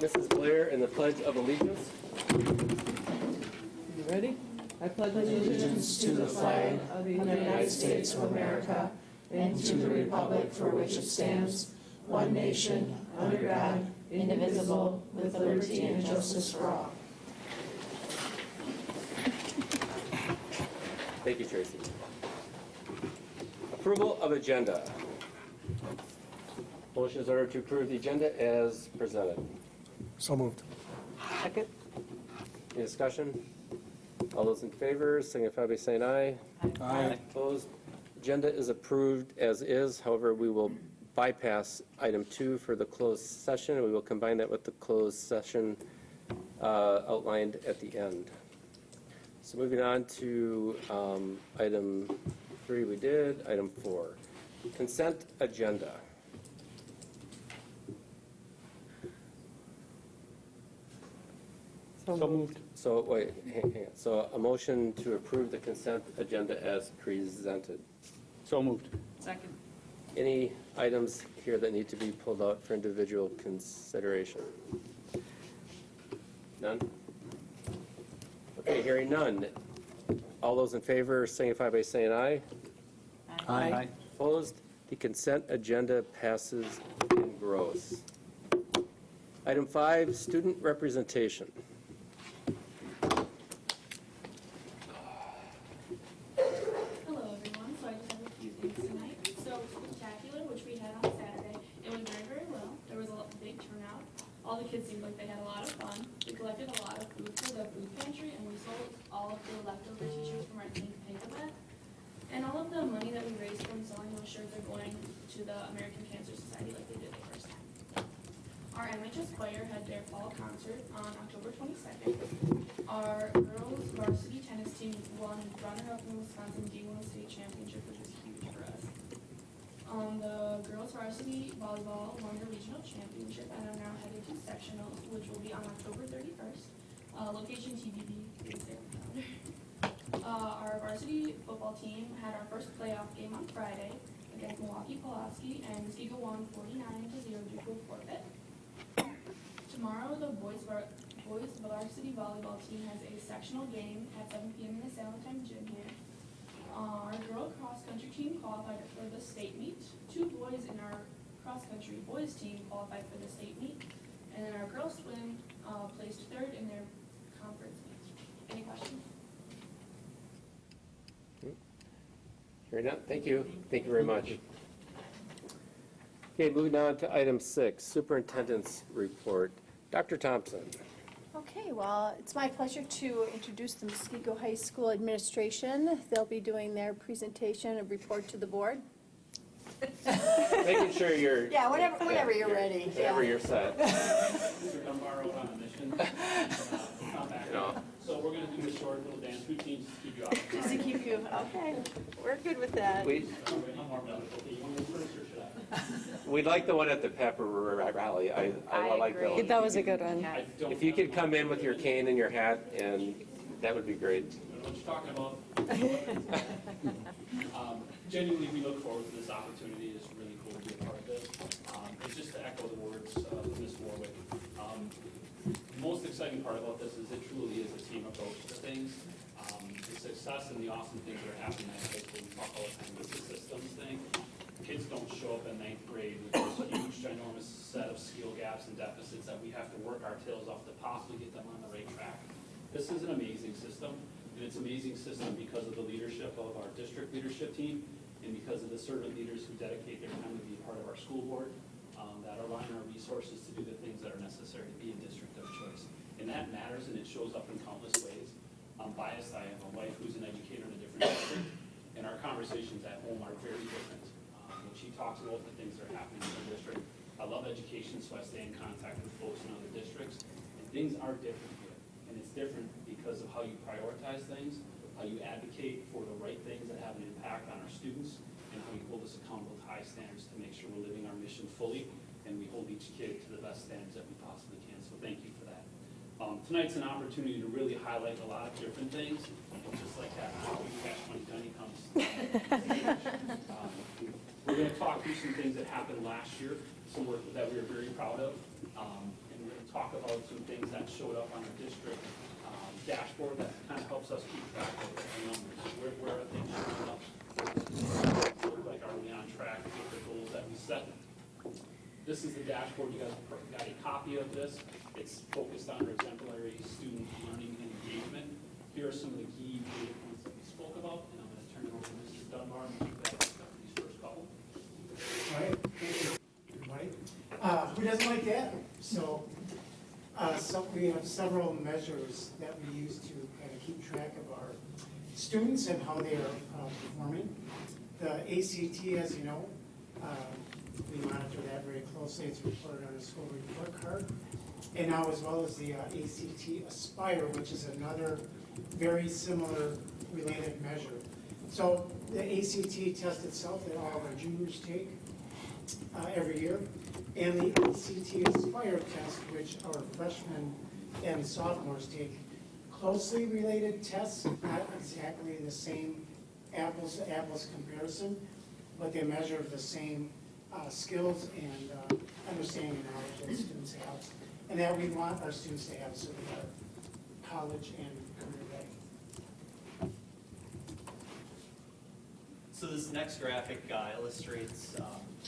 Mrs. Blair in the Pledge of Allegiance. You ready? I pledge allegiance to the flag of the United States of America and to the republic for which it stands, one nation, under God, indivisible, with liberty and justice for all. Thank you, Tracy. Approval of agenda. Motion is ordered to approve the agenda as presented. So moved. Second. Any discussion? All those in favor signify by saying aye. Aye. Opposed? Agenda is approved as is. However, we will bypass item 2 for the closed session, and we will combine that with the closed session outlined at the end. So moving on to item 3 we did. Item 4, consent agenda. So moved. So wait, hang on. So a motion to approve the consent agenda as presented. So moved. Second. Any items here that need to be pulled out for individual consideration? None? Okay, hearing none. All those in favor signify by saying aye. Aye. Opposed? The consent agenda passes in gross. Item 5, student representation. Hello everyone, so I just have a few things tonight. So Spectacular, which we had on Saturday, it went very, very well. There was a big turnout. All the kids seemed like they had a lot of fun. We collected a lot of food for the food pantry and we sold all of the leftover t-shirts from our Think Pink event. And all of the money that we raised from selling those shirts are going to the American Cancer Society like they did the first time. Our MHS choir had their fall concert on October 22nd. Our girls varsity tennis team won runner-up in Wisconsin D1 state championship, which was huge for us. The girls varsity volleyball won the regional championship and are now headed to sectionals, which will be on October 31st. Location TBD, is there. Our varsity football team had our first playoff game on Friday against Milwaukee Pulaski, and Muskegon won 49-0 due to a forfeit. Tomorrow, the boys varsity volleyball team has a sectional game at 7 p.m. in the Salentine Gym here. Our girl cross-country team qualified for the state meet. 2 boys in our cross-country boys team qualified for the state meet. And then our girls swim placed 3rd in their conference meet. Any questions? Hearing none, thank you. Thank you very much. Okay, moving on to item 6, superintendent's report. Dr. Thompson. Okay, well, it's my pleasure to introduce the Muskego High School administration. They'll be doing their presentation and report to the board. Making sure you're... Yeah, whenever you're ready. Whenever you're set. Mr. Dunbar out on a mission. Come back. You know. So we're going to do a short little dance routine just to keep you off. Just to keep you, okay, we're good with that. We, I'm warmed up. Okay, you want to go first or should I? we'd like the one at the Pepper Rally. I like that one. That was a good one. I don't If you could have- come in with your cane and your hat, and that would be great. I don't know what you're talking about. Genuinely, we look forward to this opportunity. It's really cool to be a part of this. It's just to echo the words of Ms. Warwick. The most exciting part about this is it truly is a team approach to things. The success and the awesome things that are happening at high school, we talk all the time, it's a systems thing. Kids don't show up in 9th grade with this huge, ginormous set of skill gaps and deficits that we have to work our tails off to possibly get them on the right track. This is an amazing system, and it's an amazing system because of the leadership of our district leadership team and because of the servant leaders who dedicate their time to be part of our school board, that align our resources to do the things that are necessary to be a district of choice. And that matters, and it shows up in countless ways. I'm biased. I have a wife who's an educator in a different district, and our conversations at home are very different. When she talks about the things that are happening in her district, I love education, so I stay in contact with folks in other districts, and things are different here. And it's different because of how you prioritize things, how you advocate for the right things that have an impact on our students, and how you hold us accountable to high standards to make sure we're living our mission fully, and we hold each kid to the best standards that we possibly can. So thank you for that. Tonight's an opportunity to really highlight a lot of different things, just like that. Cash money Dunny comes. We're going to talk through some things that happened last year, some work that we were very proud of, and we're going to talk about some things that showed up on the district dashboard that kind of helps us keep track of the numbers. Where are things showing up? Look like, are we on track with the goals that we set? This is the dashboard. You guys got a copy of this. It's focused on our exemplary student learning and engagement. Here are some of the key data points that we spoke about, and I'm going to turn it over to Mrs. Dunbar and keep that these first couple. All right, thank you, everybody. Who doesn't like that? So we have several measures that we use to kind of keep track of our students and how they are performing. The ACT, as you know, we monitor that very closely. It's reported on a school report card. And now as well as the ACT Aspire, which is another very similar related measure. So the ACT test itself that all of our juniors take every year, and the ACT Aspire test, which our freshmen and sophomores take. Closely related tests, not exactly the same apples to apples comparison, but they measure the same skills and understanding and knowledge that students have, and that we want our students to have so they are college and career ready. So this next graphic illustrates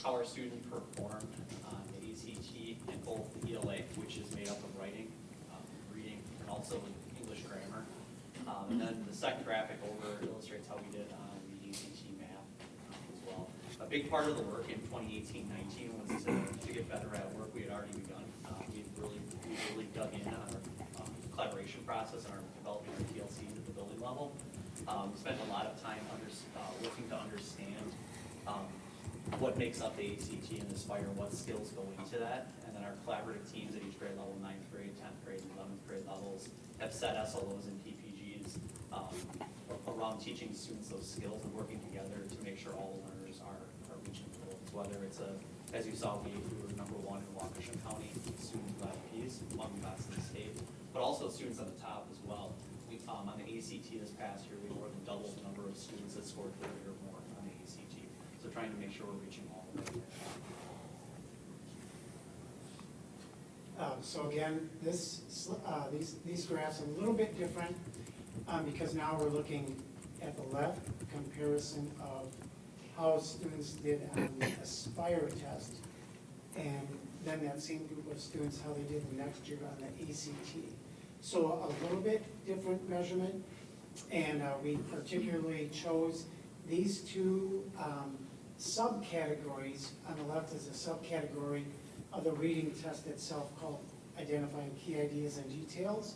how our students performed on the ACT and both the ELA, which is made up of writing, reading, and also English grammar. And then the second graphic over illustrates how we did on the ACT math as well. A big part of the work in 2018-19 was to get better at work we had already begun. We really dug in on our collaboration process and our developing our TLCs at the building level. We spent a lot of time looking to understand what makes up the ACT and Aspire, what skills go into that, and then our collaborative teams at each grade level, 9th grade, 10th grade, 11th grade levels, have set SLOs and PPGs around teaching students those skills and working together to make sure all the learners are reaching goals. Whether it's as you saw, we were #1 in Waukesha County, students with IEPs, among the best in the state, but also students on the top as well. On the ACT this past year, we more than doubled the number of students that scored 30 or more on the ACT. So trying to make sure we're reaching all of them. So again, these graphs are a little bit different because now we're looking at the left comparison of how students did on the Aspire test, and then that same group of students, how they did the next year on the ACT. So a little bit different measurement, and we particularly chose these two subcategories. On the left is a subcategory of the reading test itself called Identifying Key Ideas and Details.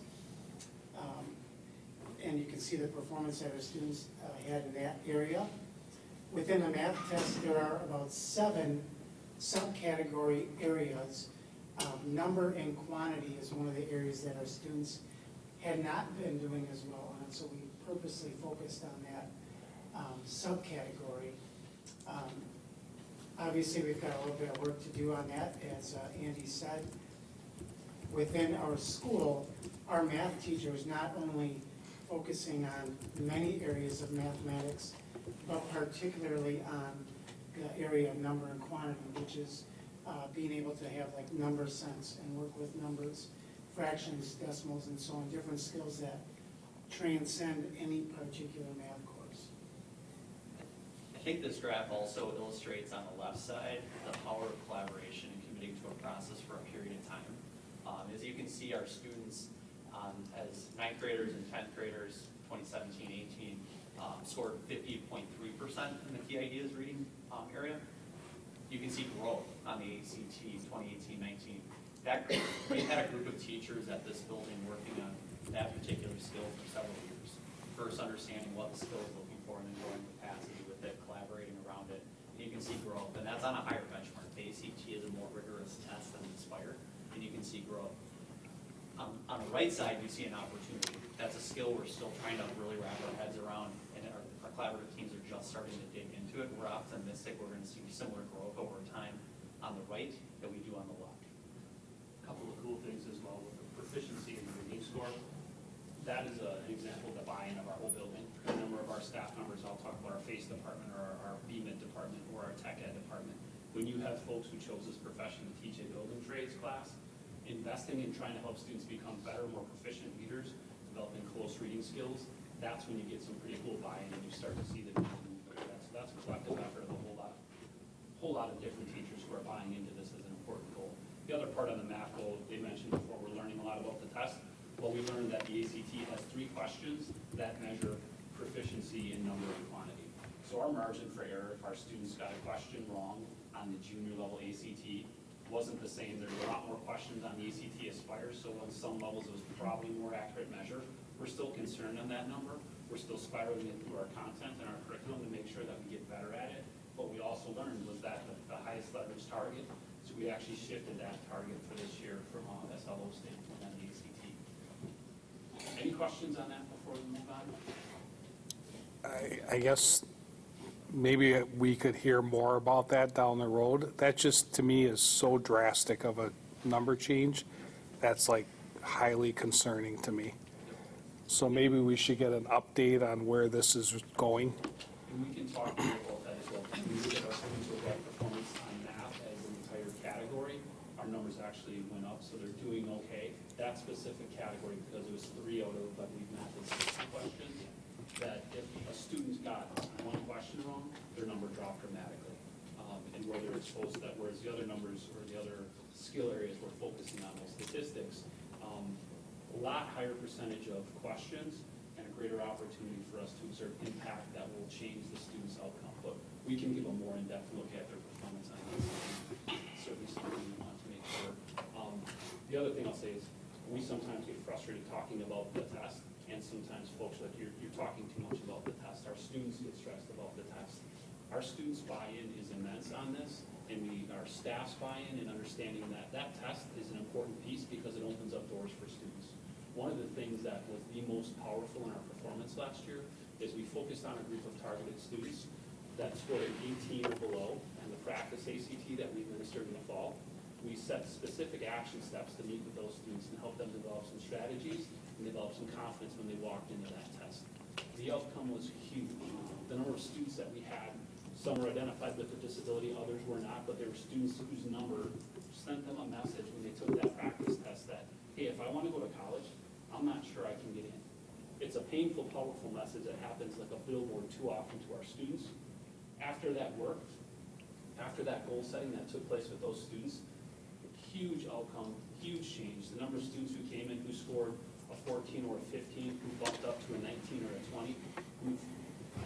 And you can see the performance that our students had in that area. Within the math test, there are about 7 subcategory areas. Number and quantity is one of the areas that our students had not been doing as well on, so we purposely focused on that subcategory. Obviously, we've got a little bit of work to do on that, as Andy said. Within our school, our math teacher is not only focusing on many areas of mathematics, but particularly on the area of number and quantity, which is being able to have like number sense and work with numbers, fractions, decimals, and so on, different skills that transcend any particular math course. I think this graph also illustrates on the left side the power of collaboration and committing to a process for a period of time. As you can see, our students as 9th graders and 10th graders, 2017-18, scored 50.3% in the key ideas reading area. You can see growth on the ACT 2018-19. We had a group of teachers at this building working on that particular skill for several years. First understanding what the skill is looking for and then growing capacity with it, collaborating around it. And you can see growth, and that's on a higher benchmark. The ACT is a more rigorous test than Inspire, and you can see growth. On the right side, you see an opportunity. That's a skill we're still trying to really wrap our heads around, and our collaborative teams are just starting to dig into it. We're optimistic we're going to see similar growth over time on the right that we do on the left. A couple of cool things as well with the proficiency in the reading score. That is an example of the buy-in of our whole building. A number of our staff members, I'll talk about our FACE department or our BMIT department or our tech ed department. When you have folks who chose this profession to teach a building trades class, investing in trying to help students become better, more proficient readers, developing close reading skills, that's when you get some pretty cool buy-in and you start to see the movement of that. So that's a collective effort of a whole lot of different teachers who are buying into this as an important goal. The other part on the math goal, they mentioned before, we're learning a lot about the test. Well, we learned that the ACT has 3 questions that measure proficiency in number and quantity. So our margin for error, if our students got a question wrong on the junior level ACT, wasn't the same. There's a lot more questions on the ACT Aspire, so on some levels it was probably a more accurate measure. We're still concerned on that number. We're still spiraling it through our content and our curriculum to make sure that we get better at it. What we also learned was that the highest leverage target, so we actually shifted that target for this year from SLO standpoint on the ACT. Any questions on that before we move on? I guess maybe we could hear more about that down the road. That just, to me, is so drastic of a number change. That's like highly concerning to me. So maybe we should get an update on where this is going. And we can talk more about that as well. When we look at our students with that performance on math as an entire category, our numbers actually went up, so they're doing okay. That specific category, because it was 3 out of, I believe, math is 6 questions, that if a student got 1 question wrong, their number dropped dramatically. And where they're exposed to that, whereas the other numbers or the other skill areas we're focusing on, those statistics, a lot higher percentage of questions and a greater opportunity for us to observe impact that will change the student's outcome. But we can give a more in-depth look at their performance on this. Certainly something we want to make sure. The other thing I'll say is we sometimes get frustrated talking about the test, and sometimes folks like you're talking too much about the test. Our students get stressed about the test. Our students' buy-in is immense on this, and our staff's buy-in and understanding that that test is an important piece because it opens up doors for students. One of the things that was the most powerful in our performance last year is we focused on a group of targeted students that scored an 18 or below and the practice ACT that we administered in the fall. We set specific action steps to meet with those students and help them develop some strategies and develop some confidence when they walked into that test. The outcome was huge. The number of students that we had, some were identified with a disability, others were not, but there were students whose number sent them a message when they took that practice test that, hey, if I want to go to college, I'm not sure I can get in. It's a painful, powerful message that happens like a billboard too often to our students. After that work, after that goal setting that took place with those students, huge outcome, huge change. The number of students who came in who scored a 14 or a 15, who bumped up to a 19 or a 20, who've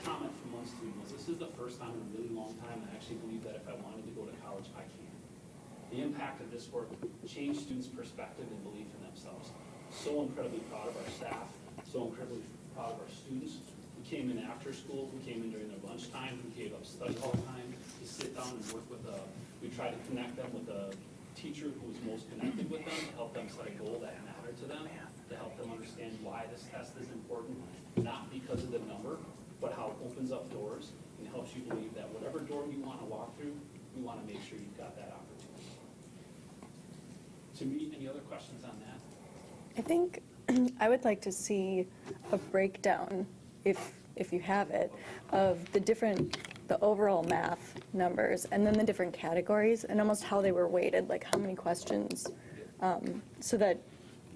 comment from one student was, this is the first time in a really long time I actually believe that if I wanted to go to college, I can. The impact of this work changed students' perspective and belief in themselves. So incredibly proud of our staff, so incredibly proud of our students who came in after school, who came in during their lunchtime, who gave up study hall time to sit down and work with we tried to connect them with a teacher who was most connected with them to help them set a goal that mattered to them, to help them understand why this test is important, not because of the number, but how it opens up doors and helps you believe that whatever door you want to walk through, you want to make sure you've got that opportunity. To me, any other questions on that? I think I would like to see a breakdown, if you have it, of the overall math numbers and then the different categories and almost how they were weighted, like how many questions, so that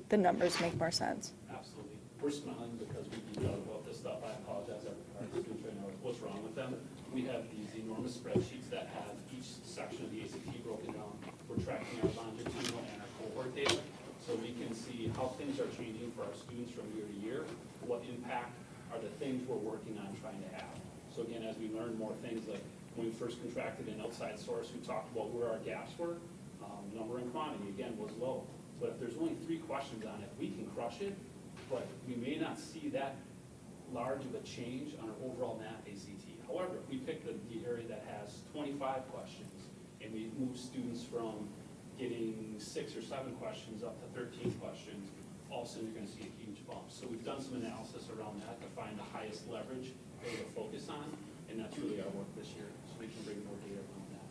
the numbers make more sense. Absolutely. We're smiling because we do know about this stuff. I apologize. Our students right now, what's wrong with them? We have these enormous spreadsheets that have each section of the ACT broken down. We're tracking our longitudinal and our cohort data, so we can see how things are changing for our students from year to year, what impact are the things we're working on trying to have. So again, as we learn more things, like when we first contracted an outside source who talked about where our gaps were, number and quantity, again, was low. But if there's only 3 questions on it, we can crush it, but we may not see that large of a change on our overall math ACT. However, if we pick the area that has 25 questions and we move students from getting 6 or 7 questions up to 13 questions, all of a sudden you're going to see a huge bump. So we've done some analysis around that to find the highest leverage area to focus on, and that's really our work this year, so we can bring more data around that.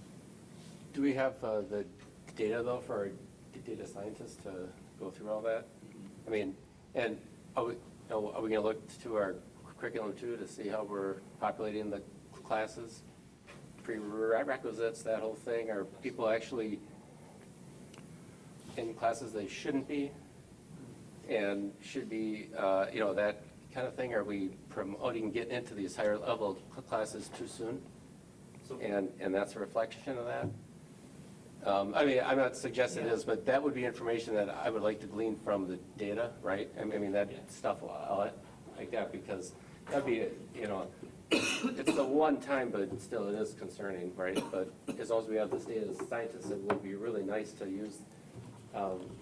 Do we have the data, though, for our data scientists to go through all that? I mean, and are we going to look to our curriculum, too, to see how we're populating the classes? Prerequisites, that whole thing? Are people actually in classes they shouldn't be, and should be, that kind of thing? Are we promoting getting into these higher level classes too soon? So- And that's a reflection of that? I'm not suggesting it is, but that would be information that I would like to glean from the data, right? That stuff like that, because that'd be, it's the one time, but still it is concerning, right? But as long as we have this data as scientists, it would be really nice to use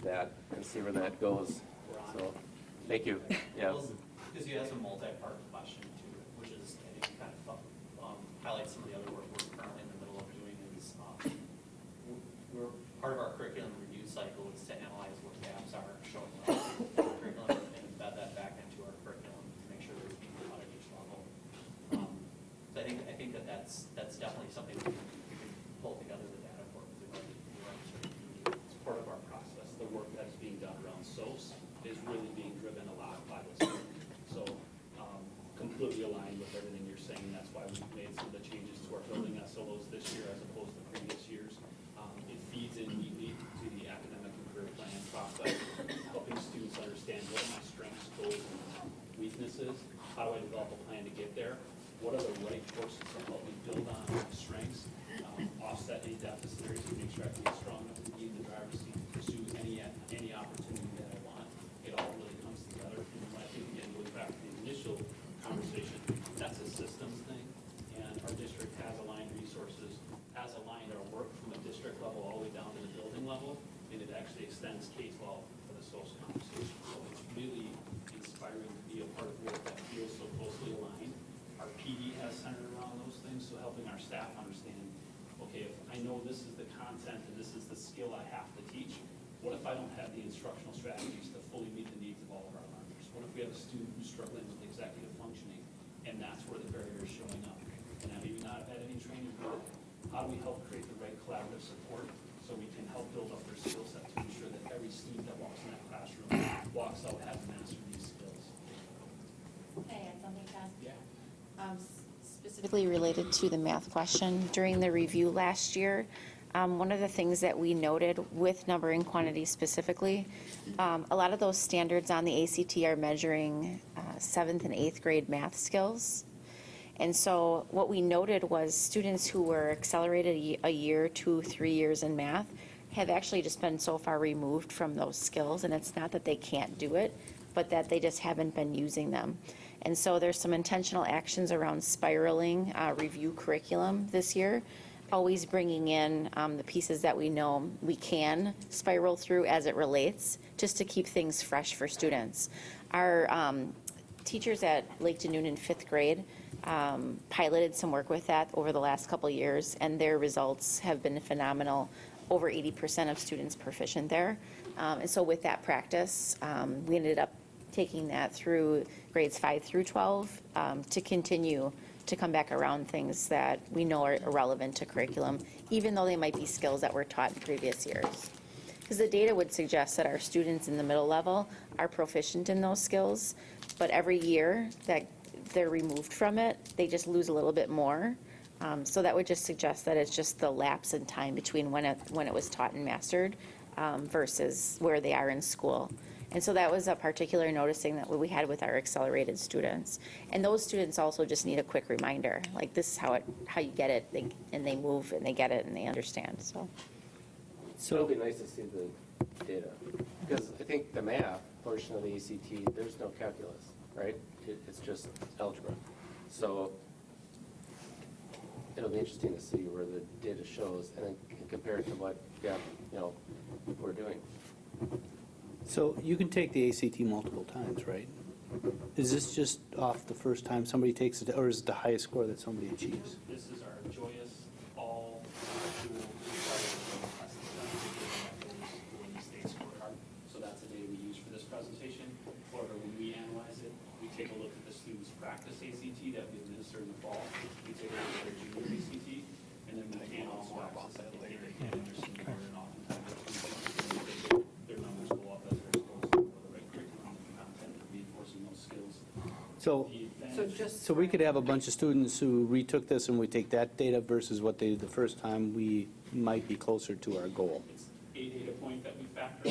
that and see where that goes. So, thank you. Yeah. Because you have a multi-part question too, which is, I think, kind of highlights some of the other work we're currently in the middle of doing is, we're, part of our curriculum review cycle is to analyze what gaps are showing up in the curriculum and embed that back into our curriculum to make sure that it's being taught at each level. So I think that's definitely something we can pull together the data for. It's part of our process. The work that's being done around SOS is really being driven a lot by the student. So completely aligned with everything you're saying. That's why we've made some of the changes to our building SOLs this year as opposed to previous years. It feeds in neatly to the academic and career planning process, helping students understand what are my strengths, goals, and weaknesses. How do I develop a plan to get there? What are the right courses to help me build on my strengths, offset any deficit areas, to make sure I can be strong enough to be in the driver's seat, to pursue any opportunity that I want. It all really comes together. And I think, again, going back to the initial conversation, that's a systems thing, and our district has aligned resources, has aligned our work from a district level all the way down to the building level, and it actually extends K-12 for the social conversation. So it's really inspiring to be a part of work that feels so closely aligned. Our PD has centered around those things, so helping our staff understand, okay, if I know this is the content and this is the skill I have to teach, what if I don't have the instructional strategies to fully meet the needs of all of our learners? What if we have a student who's struggling with executive functioning, and that's where the barrier is showing up? And I maybe not have had any training with it. How do we help create the right collaborative support so we can help build up their skill set to ensure that every student that walks in that classroom walks out having mastered these skills? Can I add something, Tom? Yeah. Specifically related to the math question, during the review last year, one of the things that we noted with number and quantity specifically, a lot of those standards on the ACT are measuring 7th and 8th grade math skills. And so what we noted was students who were accelerated a year, 2, 3 years in math have actually just been so far removed from those skills. And it's not that they can't do it, but that they just haven't been using them. And so there's some intentional actions around spiraling review curriculum this year, always bringing in the pieces that we know we can spiral through as it relates, just to keep things fresh for students. Our teachers at Lake Denoon in 5th grade piloted some work with that over the last couple of years, and their results have been phenomenal. Over 80% of students proficient there. And so with that practice, we ended up taking that through grades 5 through 12 to continue to come back around things that we know are irrelevant to curriculum, even though they might be skills that were taught in previous years. Because the data would suggest that our students in the middle level are proficient in those skills, but every year that they're removed from it, they just lose a little bit more. So that would just suggest that it's just the lapse in time between when it was taught and mastered versus where they are in school. And so that was a particular noticing that we had with our accelerated students. And those students also just need a quick reminder, like this is how you get it, and they move and they get it and they understand, so. It'll be nice to see the data, because I think the math portion of the ACT, there's no calculus, right? It's just algebra. So it'll be interesting to see where the data shows and then compare it to what, we're doing. So you can take the ACT multiple times, right? Is this just off the first time somebody takes it, or is it the highest score that somebody achieves? This is our joyous all school state scorecard. So that's the data we use for this presentation. However, when we analyze it, we take a look at the students' practice ACT that we administer in the fall. We take a look at their junior ACT, and then we can also access that data in their senior year, and oftentimes their numbers go up as they're exposed to the right curriculum and content, reinforcing those skills. So, so we could have a bunch of students who retook this and we take that data versus what they did the first time, we might be closer to our goal. It's a data point that we factor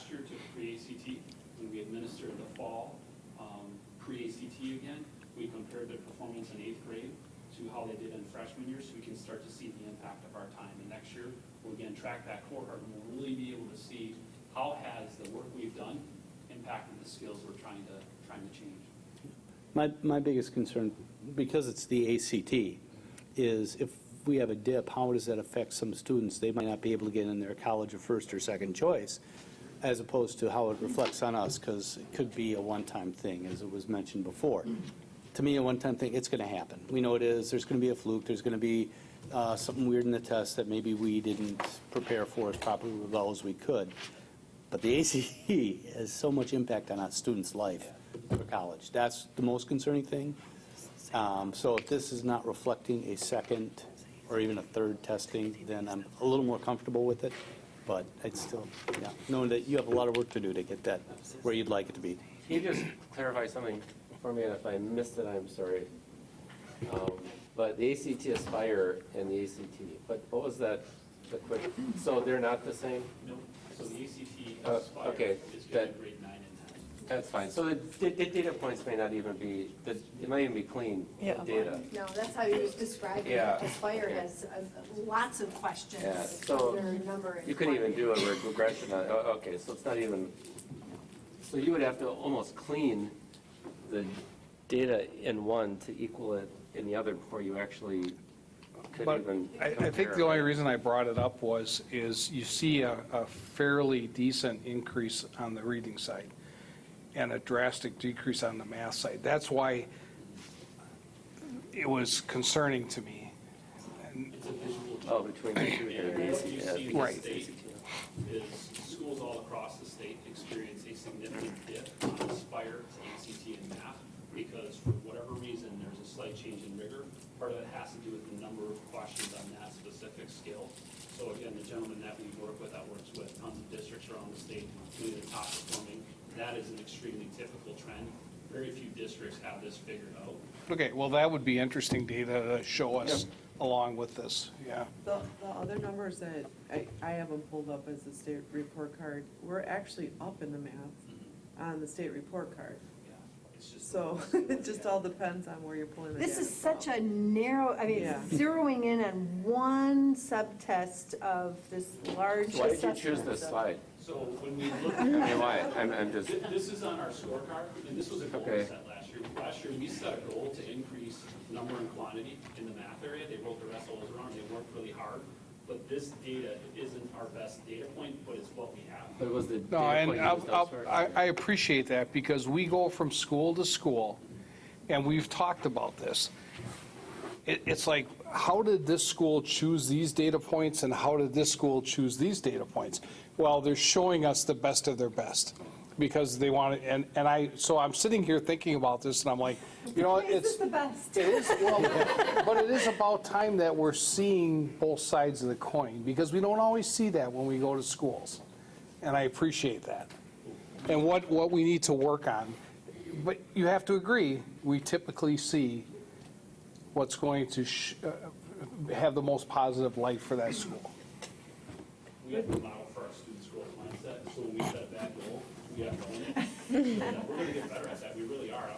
last year took pre-ACT, when we administered the fall pre-ACT again, we compared their performance in 8th grade to how they did in freshman year, so we can start to see the impact of our time. And next year, we'll again track that cohort, and we'll really be able to see how has the work we've done impacted the skills we're trying to change. My biggest concern, because it's the ACT, is if we have a dip, how does that affect some students? They might not be able to get in their college of first or second choice, as opposed to how it reflects on us, because it could be a one-time thing, as it was mentioned before. To me, a one-time thing, it's going to happen. We know it is. There's going to be a fluke. There's going to be something weird in the test that maybe we didn't prepare for as properly well as we could. But the ACT has so much impact on a student's life for college. That's the most concerning thing. So if this is not reflecting a second or even a third testing, then I'm a little more comfortable with it. But it's still, yeah, knowing that you have a lot of work to do to get that where you'd like it to be. Can you just clarify something for me, and if I missed it, I'm sorry. But the ACT Aspire and the ACT, but what was that, the quick, so they're not the same? No, so the ACT Aspire okay, is good that- in grade 9 and 10. That's fine. So the data points may not even be, it might even be clean data. No, that's how he was describing it. Yeah. Aspire has lots of questions. Yeah, so under number and you couldn't even do quantity. a regression on, okay, so it's not even, so you would have to almost clean the data in one to equal it in the other before you actually could But even I think compare, the only right? reason I brought it up is you see a fairly decent increase on the reading side and a drastic decrease on the math side. That's why it was concerning to me. And It's a visual tool. Oh, between the two here, the And what ACT, you see in Right. the state is schools all across the state experience a significant dip on Aspire to ACT and math, because for whatever reason, there's a slight change in rigor. Part of it has to do with the number of questions on that specific skill. So again, the gentleman that we work with, that works with tons of districts around the state, including the top performing, that is an extremely typical trend. Very few districts have this figured out. Okay, well, that would be interesting data to show us along with this, yeah. The other numbers that I have them pulled up as the state report card, we're actually up in the math on the state report card. Yeah, it's just. So it just all depends on where you're pulling the data This is from. such a narrow, I mean, Yeah. zeroing in on one subtest of this large Why did you assessment. choose this slide? So when we look. I mean, why? I'm just, This is on our scorecard, and this was a goal we Okay. set last year. Last year, we set a goal to increase number and quantity in the math area. They wrote the rest of those around, they worked really hard. But this data isn't our best data point, but it's what we have. but it was the data No, and point used elsewhere? I appreciate that, because we go from school to school, and we've talked about this. It's like, how did this school choose these data points, and how did this school choose these data points? Well, they're showing us the best of their best, because they want it, so I'm sitting here thinking about this, and I'm like, you know, Is it's. this the best? It is, well, but it is about time that we're seeing both sides of the coin, because we don't always see that when we go to schools. And I appreciate that. And what we need to work on. But you have to agree, we typically see what's going to have the most positive light for that school. We have to allow for our students' growth mindset, so when we set that goal, we have to own it. And we're gonna get better at that, we really are.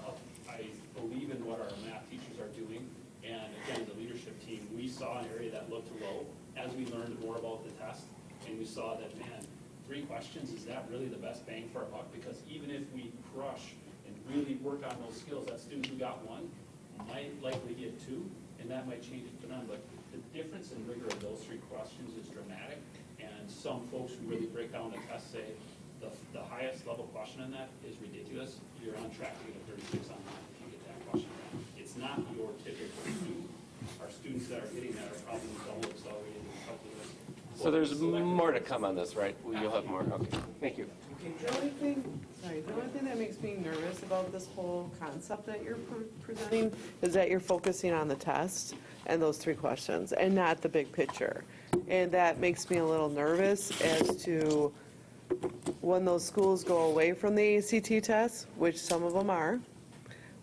I believe in what our math teachers are doing, and again, the leadership team, we saw an area that looked low as we learned more about the test, and we saw that, man, 3 questions, is that really the best bang for our buck? Because even if we crush and really work on those skills, that student who got 1 might likely get 2, and that might change it for them. But the difference in rigor of those 3 questions is dramatic, and some folks who really break down the test say, the highest level question on that is ridiculous. You're on track to get a 36 on that if you get that question right. It's not your typical student. Our students that are getting that are probably double accelerated in calculus. So there's more to come on this, right? You'll have more, okay, thank you. The only thing that makes me nervous about this whole concept that you're presenting is that you're focusing on the test and those 3 questions and not the big picture. And that makes me a little nervous as to when those schools go away from the ACT test, which some of them are,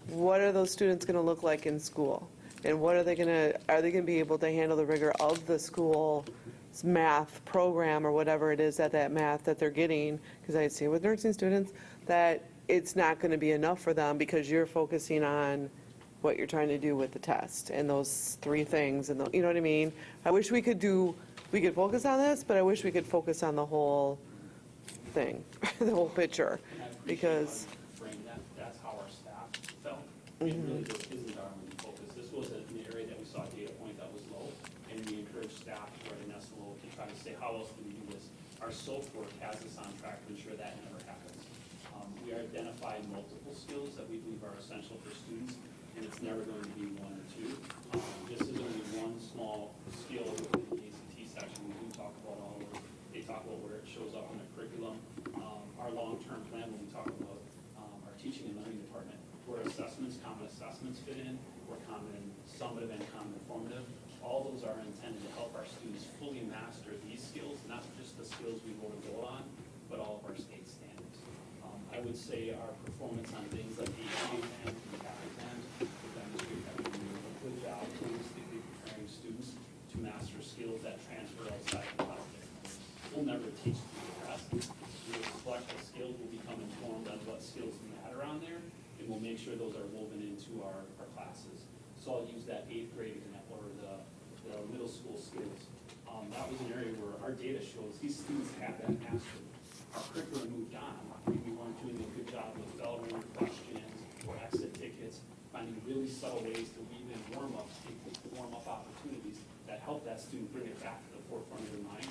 what are those students going to look like in school? And what are they going to be able to handle the rigor of the school math program or whatever it is that math that they're getting, because I see it with nursing students, that it's not going to be enough for them because you're focusing on what you're trying to do with the test and those three things, and you know what I mean? I wish we could focus on this, but I wish we could focus on the whole thing, the whole picture, And I appreciate because, how you framed that. That's how our staff felt. It really just isn't our main focus. This was an area that we saw a data point that was low, and we encouraged staff to write an SLO to try to say, how else do we do this? Our SOAP work has us on track to ensure that never happens. We identified multiple skills that we believe are essential for students, and it's never going to be one or two. This is only one small skill within the ACT section. We do talk about all of it. They talk about where it shows up in the curriculum. Our long-term plan, when we talk about our teaching and learning department, where common assessments fit in, where common summative and common formative, all those are intended to help our students fully master these skills, not just the skills we wrote a goal on, but all of our state standards. I would say our performance on things like ACT and exams would demonstrate that we're doing a good job holistically preparing students to master skills that transfer outside the classroom. We'll never teach to the rest. We will select the skills, we'll become informed on what skills matter on there, and we'll make sure those are woven into our classes. So I'll use that 8th grade example, or the middle school skills. That was an area where our data shows these students had that mastered. Our curriculum moved on. We weren't doing a good job with bell ring questions or exit tickets, finding really subtle ways to weave in warm-up opportunities that help that student bring it back to the forefront of their mind,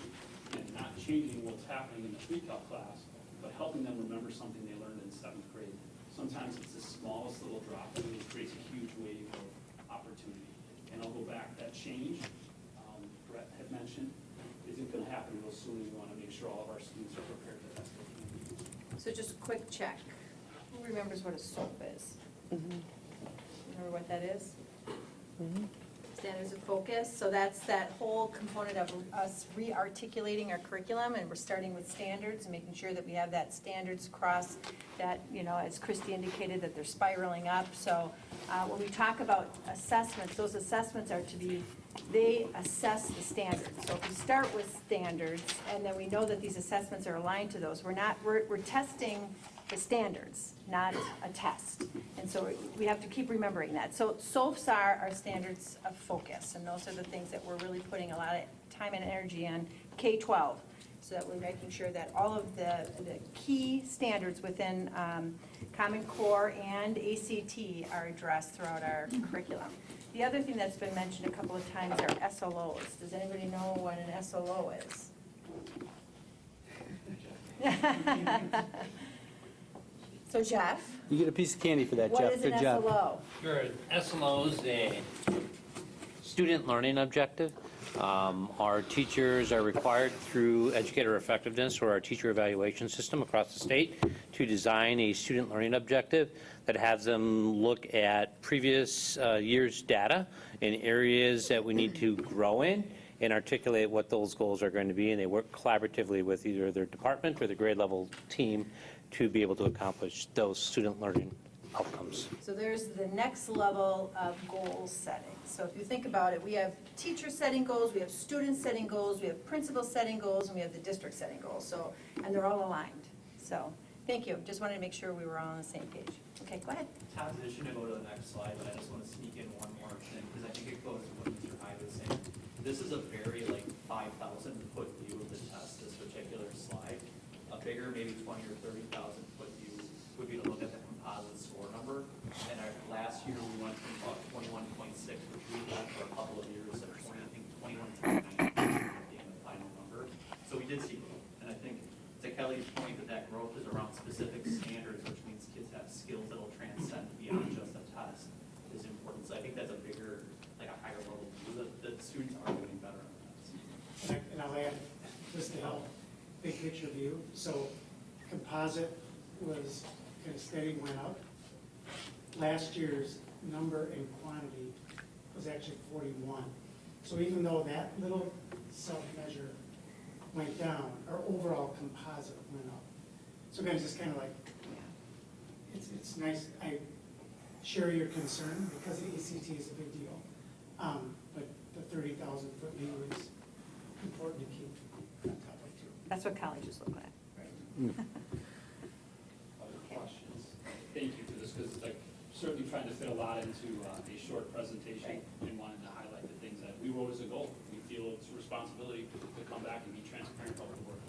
and not changing what's happening in the pre-cal class, but helping them remember something they learned in 7th grade. Sometimes it's the smallest little drop, and it creates a huge wave of opportunity. And I'll go back, that change, Brett had mentioned, isn't going to happen real soon. We want to make sure all of our students are prepared for that. So just a quick check. Who remembers what a SOAP is? Remember what that is? Standards of focus. So that's that whole component of us re-articulating our curriculum, and we're starting with standards and making sure that we have that standards across that, as Christy indicated, that they're spiraling up. So when we talk about assessments, those assessments are they assess the standards. So if we start with standards, and then we know that these assessments are aligned to those, we're testing the standards, not a test. And so we have to keep remembering that. So SOAPs are our standards of focus, and those are the things that we're really putting a lot of time and energy on K-12, so that we're making sure that all of the key standards within Common Core and ACT are addressed throughout our curriculum. The other thing that's been mentioned a couple of times are SLOs. Does anybody know what an SLO is? So Jeff, You get a piece of candy for that, Jeff. what is an Good job. SLO? Sure, SLO is a student learning objective. Our teachers are required through educator effectiveness or our teacher evaluation system across the state to design a student learning objective that has them look at previous year's data in areas that we need to grow in and articulate what those goals are going to be, and they work collaboratively with either their department or the grade level team to be able to accomplish those student learning outcomes. So there's the next level of goal setting. So if you think about it, we have teachers setting goals, we have students setting goals, we have principals setting goals, and we have the district setting goals. So, and they're all aligned. So, thank you. Just wanted to make sure we were all on the same page. Okay, go ahead. Todd, I should go to the next slide, but I just want to sneak in one more thing, because I think it goes to what Mr. Hyde was saying. This is a very 5,000 foot view of the test, this particular slide. A bigger, maybe 20 or 30,000 foot view would be to look at the composite score number. And last year we went from about 21.6, which we had for a couple of years, at 21.9 being the final number. So we did see growth. And I think to Kelly's point that growth is around specific standards, which means kids have skills that will transcend beyond just a test, is important. So I think that's a bigger, a higher level view that students are doing better on the test. And I'll add, just to help, big picture view. So composite was kind of steady, went up. Last year's number and quantity was actually 41. So even though that little self-measure went down, our overall composite went up. So again, it's just kind of it's nice. I share your concern because the ACT is a big deal. But the 30,000 foot view is important to keep on top of too. That's what colleges look like. Other questions? Thank you for this, because like certainly trying to fit a lot into a short presentation and wanted to highlight the things that we wrote as a goal. We feel it's a responsibility to come back and be transparent about the work.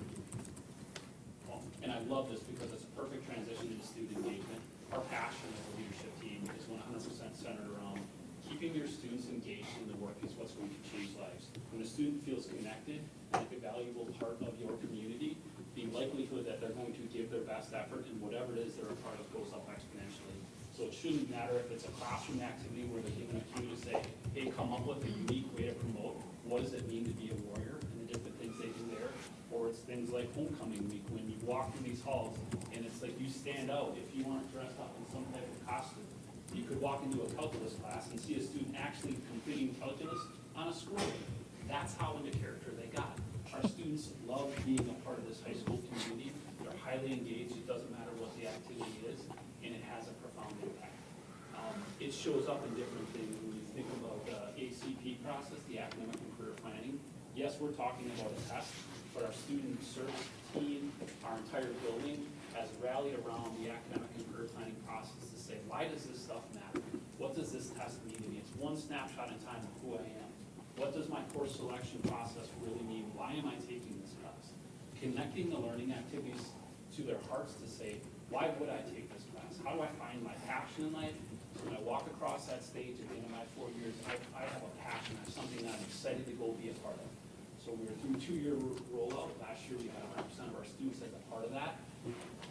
And I love this because it's a perfect transition into student engagement. Our passion as a leadership team is 100% centered around keeping your students engaged in the work is what's going to change lives. When a student feels connected and like a valuable part of your community, the likelihood that they're going to give their best effort in whatever it is they're a part of goes up exponentially. So it shouldn't matter if it's a classroom activity where they're given a cue to say, hey, come up with a unique way to promote what does it mean to be a warrior and the different things they do there. Or it's things like homecoming week when you walk through these halls and it's like you stand out if you aren't dressed up in some type of costume. You could walk into a calculus class and see a student actually completing calculus on a scroll. That's how into character they got. Our students love being a part of this high school community. They're highly engaged. It doesn't matter what the activity is, and it has a profound impact. It shows up in different things when you think about the ACP process, the academic and career planning. Yes, we're talking about a test, but our student service team, our entire building has rallied around the academic and career planning process to say, why does this stuff matter? What does this test mean to me? It's one snapshot in time of who I am. What does my course selection process really mean? Why am I taking this class? Connecting the learning activities to their hearts to say, why would I take this class? How do I find my passion in life? So when I walk across that stage at the end of my 4 years, I have a passion. I have something that I'm excited to go be a part of. So we were through a 2-year rollout. Last year, we had 100% of our students as a part of that.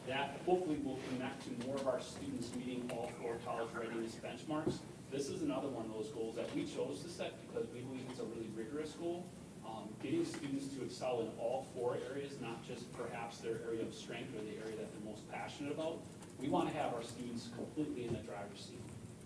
That hopefully will connect to more of our students meeting all 4 college readiness benchmarks. This is another one of those goals that we chose to set because we believe it's a really rigorous goal. Getting students to excel in all 4 areas, not just perhaps their area of strength or the area that they're most passionate about. We want to have our students completely in the driver's seat.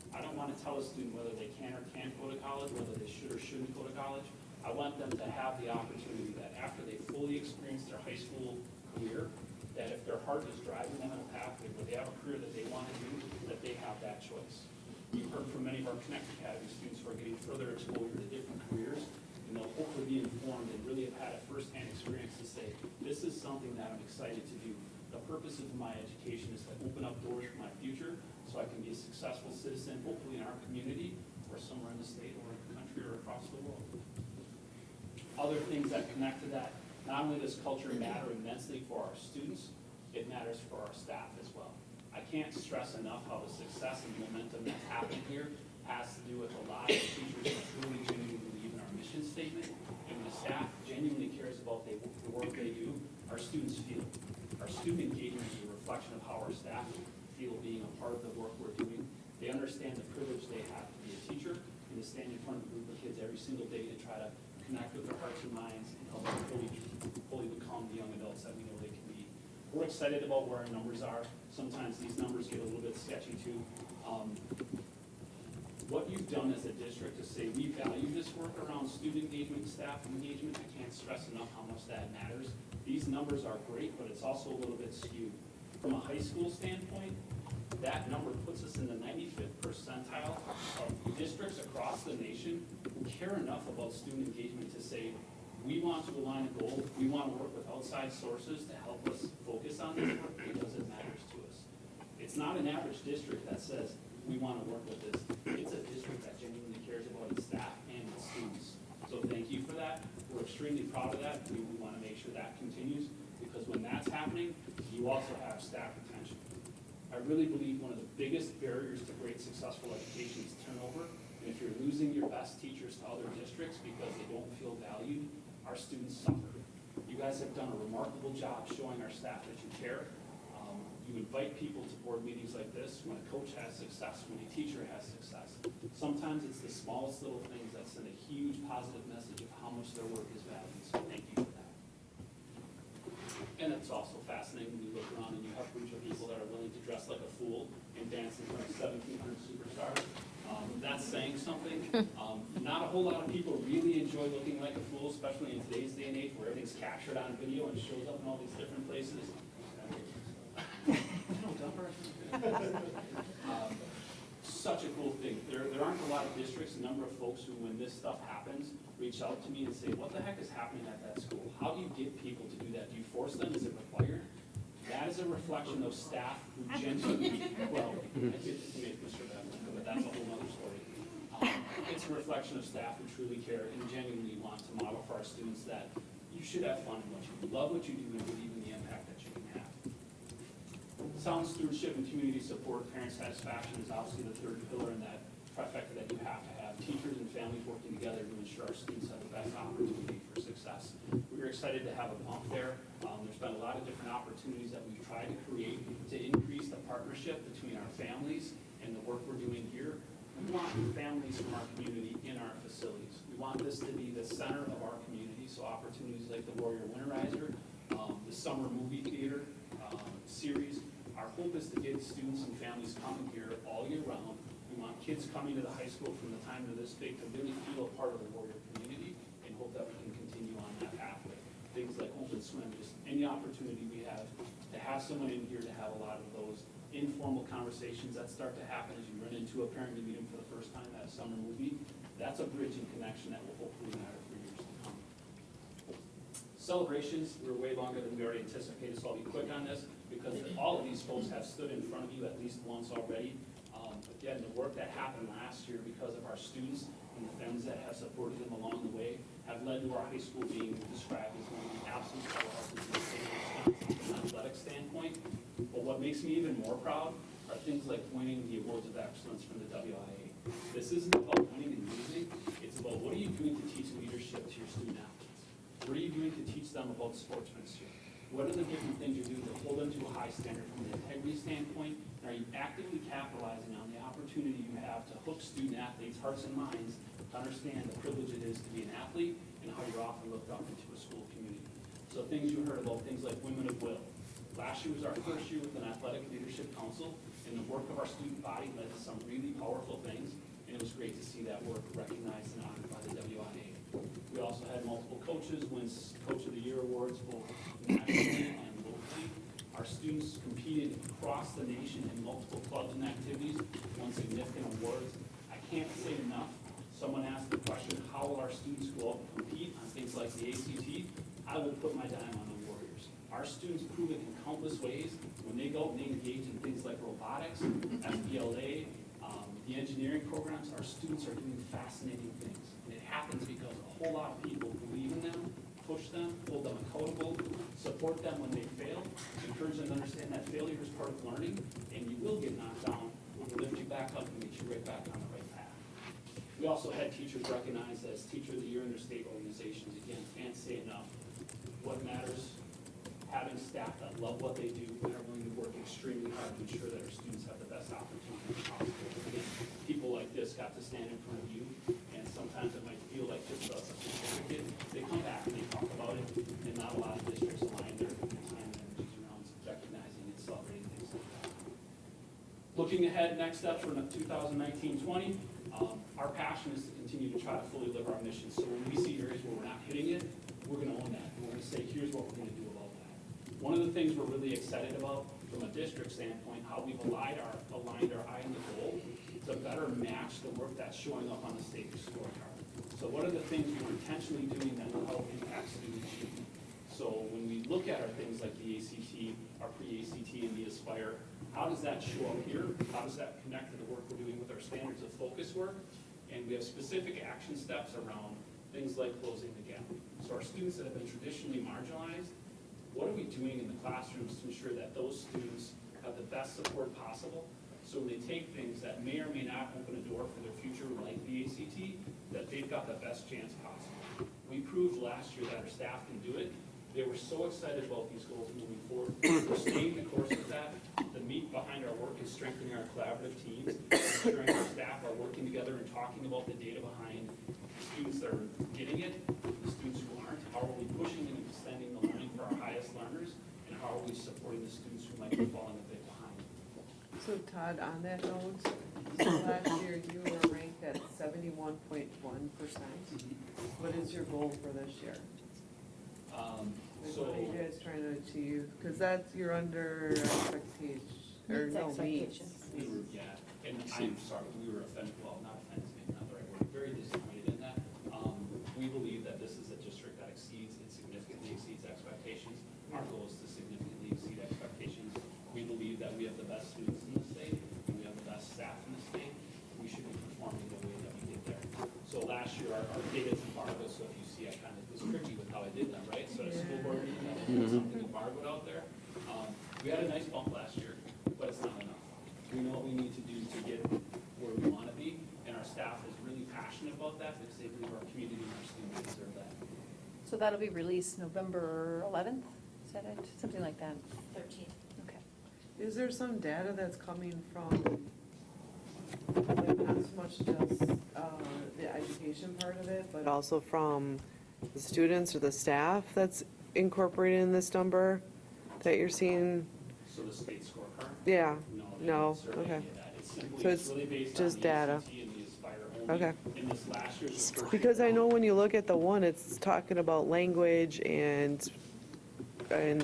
I don't want to tell a student whether they can or can't go to college, whether they should or shouldn't go to college. I want them to have the opportunity that after they fully experience their high school career, that if their heart is driving them in a pathway where they have a career that they want to do, that they have that choice. We've heard from many of our Connect Academy students who are getting further exposure to different careers, and they'll hopefully be informed and really have had a firsthand experience to say, this is something that I'm excited to do. The purpose of my education is to open up doors for my future so I can be a successful citizen, hopefully in our community or somewhere in the state or in the country or across the world. Other things that connect to that, not only does culture matter immensely for our students, it matters for our staff as well. I can't stress enough how the success and momentum that's happening here has to do with a lot of teachers that really genuinely believe in our mission statement, and when the staff genuinely cares about the work they do, our students feel it. Our student engagement is a reflection of how our staff feel being a part of the work we're doing. They understand the privilege they have to be a teacher and to stand in front of a group of kids every single day to try to connect with their hearts and minds and help them fully become the young adults that we know they can be. We're excited about where our numbers are. Sometimes these numbers get a little bit sketchy too. What you've done as a district to say we value this work around student engagement, staff engagement, I can't stress enough how much that matters. These numbers are great, but it's also a little bit skewed. From a high school standpoint, that number puts us in the 95th percentile of districts across the nation who care enough about student engagement to say, we want to align a goal, we want to work with outside sources to help us focus on this work because it matters to us. It's not an average district that says, we want to work with this. It's a district that genuinely cares about its staff and its students. So thank you for that. We're extremely proud of that. We want to make sure that continues because when that's happening, you also have staff retention. I really believe one of the biggest barriers to great successful education is turnover. And if you're losing your best teachers to other districts because they don't feel valued, our students suffer. You guys have done a remarkable job showing our staff that you care. You invite people to board meetings like this when a coach has success, when a teacher has success. Sometimes it's the smallest little things that send a huge positive message of how much their work is valued. So thank you for that. And it's also fascinating when you look around and you have groups of people that are willing to dress like a fool and dance in front of 1,700 superstars. That's saying something. Not a whole lot of people really enjoy looking like a fool, especially in today's day and age where everything's captured on video and shows up in all these different places. such a cool thing. There aren't a lot of districts, a number of folks who, when this stuff happens, reach out to me and say, what the heck is happening at that school? How do you get people to do that? Do you force them? Is it required? That is a reflection of staff who genuinely, well, I get to make Mr. Bevan, but that's a whole other story. It's a reflection of staff who truly care and genuinely want to model for our students that you should have fun in what you do, love what you do, and believe in the impact that you can have. Sound stewardship and community support, parent satisfaction is obviously the third pillar in that trifecta that you have to have. Teachers and families working together to ensure our students have the best opportunity for success. We're excited to have a bump there. There's been a lot of different opportunities that we've tried to create to increase the partnership between our families and the work we're doing here. We want families from our community in our facilities. We want this to be the center of our community, so opportunities like the Warrior Winterizer, the summer movie theater series. Our hope is to get students and families coming here all year round. We want kids coming to the high school from the time they're this big to really feel a part of the Warrior community, and hope that we can continue on that pathway. Things like open swim, just any opportunity we have to have someone in here to have a lot of those informal conversations that start to happen as you run into a parent, you meet them for the first time at a summer movie. That's a bridge and connection that will hopefully matter for years to come. Celebrations, we're way longer than we already anticipated, so I'll be quick on this because all of these folks have stood in front of you at least once already. Again, the work that happened last year because of our students and the friends that have supported them along the way have led to our high school being described as one of the absolute powerhouses in the state of Wisconsin from an athletic standpoint. But what makes me even more proud are things like winning the Awards of Excellence from the WIA. This isn't about winning and losing. It's about what are you doing to teach leadership to your student athletes? What are you doing to teach them about sportsmanship? What are the different things you're doing to hold them to a high standard from an integrity standpoint? And are you actively capitalizing on the opportunity you have to hook student athletes' hearts and minds to understand the privilege it is to be an athlete and how you're often looked up into a school community? So things you heard about, things like Women of Will. Last year was our first year with an athletic leadership council, and the work of our student body led to some really powerful things, and it was great to see that work recognized and honored by the WIA. We also had multiple coaches win Coach of the Year awards both nationally and locally. Our students competed across the nation in multiple clubs and activities, won significant awards. I can't say enough. Someone asked the question, how will our students go out and compete on things like the ACT? I will put my dime on the Warriors. Our students prove it in countless ways. When they go and they engage in things like robotics, FBLA, the engineering programs, our students are doing fascinating things. And it happens because a whole lot of people believe in them, push them, hold them accountable, support them when they fail, encourage them to understand that failure is part of learning, and you will get knocked down. We'll lift you back up and get you right back on the right path. We also had teachers recognized as Teacher of the Year in their state organizations. Again, can't say enough. What matters, having staff that love what they do and are willing to work extremely hard to ensure that our students have the best opportunity possible. Again, people like this got to stand in front of you, and sometimes it might feel like just a certificate. They come back and they talk about it, and not a lot of districts align their time and energies around recognizing and celebrating things like that. Looking ahead, next steps for 2019-20, our passion is to continue to try to fully live our mission. So when we see areas where we're not hitting it, we're going to own that. We're going to say, here's what we're going to do about that. One of the things we're really excited about from a district standpoint, how we've aligned our eye on the goal to better match the work that's showing up on the state scorecard. So what are the things we're intentionally doing that will help impact student achievement? So when we look at our things like the ACT, our pre-ACT, and the Aspire, how does that show up here? How does that connect to the work we're doing with our standards of focus work? And we have specific action steps around things like closing the gap. So our students that have been traditionally marginalized, what are we doing in the classrooms to ensure that those students have the best support possible? So when they take things that may or may not open a door for their future, like the ACT, that they've got the best chance possible. We proved last year that our staff can do it. They were so excited about these goals moving forward. We're staying the course with that. The meat behind our work is strengthening our collaborative teams, ensuring our staff are working together and talking about the data behind students that are getting it, the students who aren't. How are we pushing and extending the learning for our highest learners, and how are we supporting the students who might be falling a bit behind? So Todd, on that note, so last year you were ranked at 71.1%. What is your goal for this year? Like, what are you guys trying to achieve? Because that's, you're under expectation, or Meets no, meets. expectations. We were, yeah, And I'm sorry, we were offended, well, not offended, maybe not the right word, very disappointed in that. We believe that this is a district that significantly exceeds expectations. Our goal is to significantly exceed expectations. We believe that we have the best students in the state, and we have the best staff in the state. We should be performing the way that we did there. So last year, our data's embargoed, so if you see, I kind of was tricky with how I did them, right? So at a school board meeting, I had something embargoed out there. We had a nice bump last year, but it's not enough. We know what we need to do to get where we want to be, and our staff is really passionate about that because they believe our community and our students deserve that. So that'll be released November 11th, is that it? Something like that? 13. Okay. Is there some data that's coming from, like, not so much just the education part of it, but also from the students or the staff that's incorporated in this number that you're seeing? So the state scorecard? Yeah, they no, didn't survey okay. any of that. It's simply, So it's it's really based just on the data. ACT and the Aspire only. Okay. In this last year's the first Because year I know when you look at the one, it's talking about language and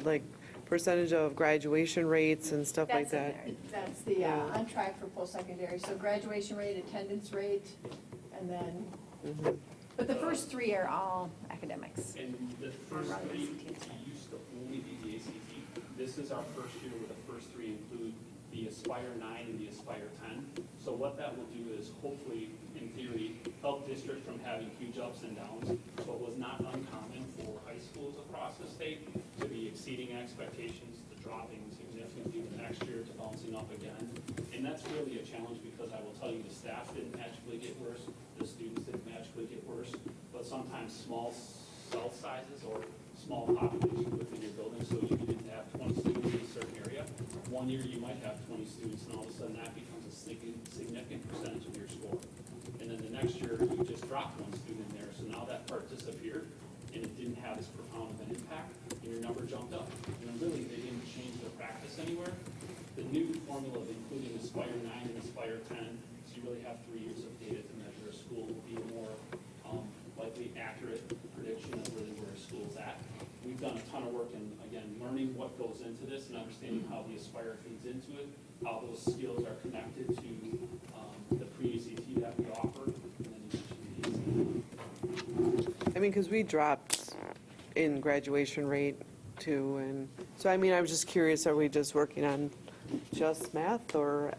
like percentage of graduation rates and stuff like That's in that. there. That's the, on track for post-secondary, so graduation rate, attendance rate, and then, but the first three are all academics. And the first Rather three ACT. used to only be the ACT. This is our first year where the first three include the Aspire 9 and the Aspire 10. So what that will do is hopefully, in theory, help districts from having huge ups and downs. So it was not uncommon for high schools across the state to be exceeding expectations, to dropping significantly the next year, to bouncing up again. And that's really a challenge because I will tell you the staff didn't magically get worse, the students didn't magically get worse, but sometimes small cell sizes or small populations within your building, so you didn't have 20 students in a certain area. One year you might have 20 students, and all of a sudden that becomes a significant percentage of your score. And then the next year you just dropped one student in there, so now that part disappeared, and it didn't have as profound of an impact, and your number jumped up. And really, they didn't change their practice anywhere. The new formula of including Aspire 9 and Aspire 10, so you really have 3 years of data to measure a school, will be a more likely accurate prediction of really where a school's at. We've done a ton of work in, again, learning what goes into this and understanding how the Aspire feeds into it, how those skills are connected to the pre-ACT that we offer, and then eventually the ACT. I mean, because we dropped in graduation rate too, and so I mean, I was just curious, are we just working on just math or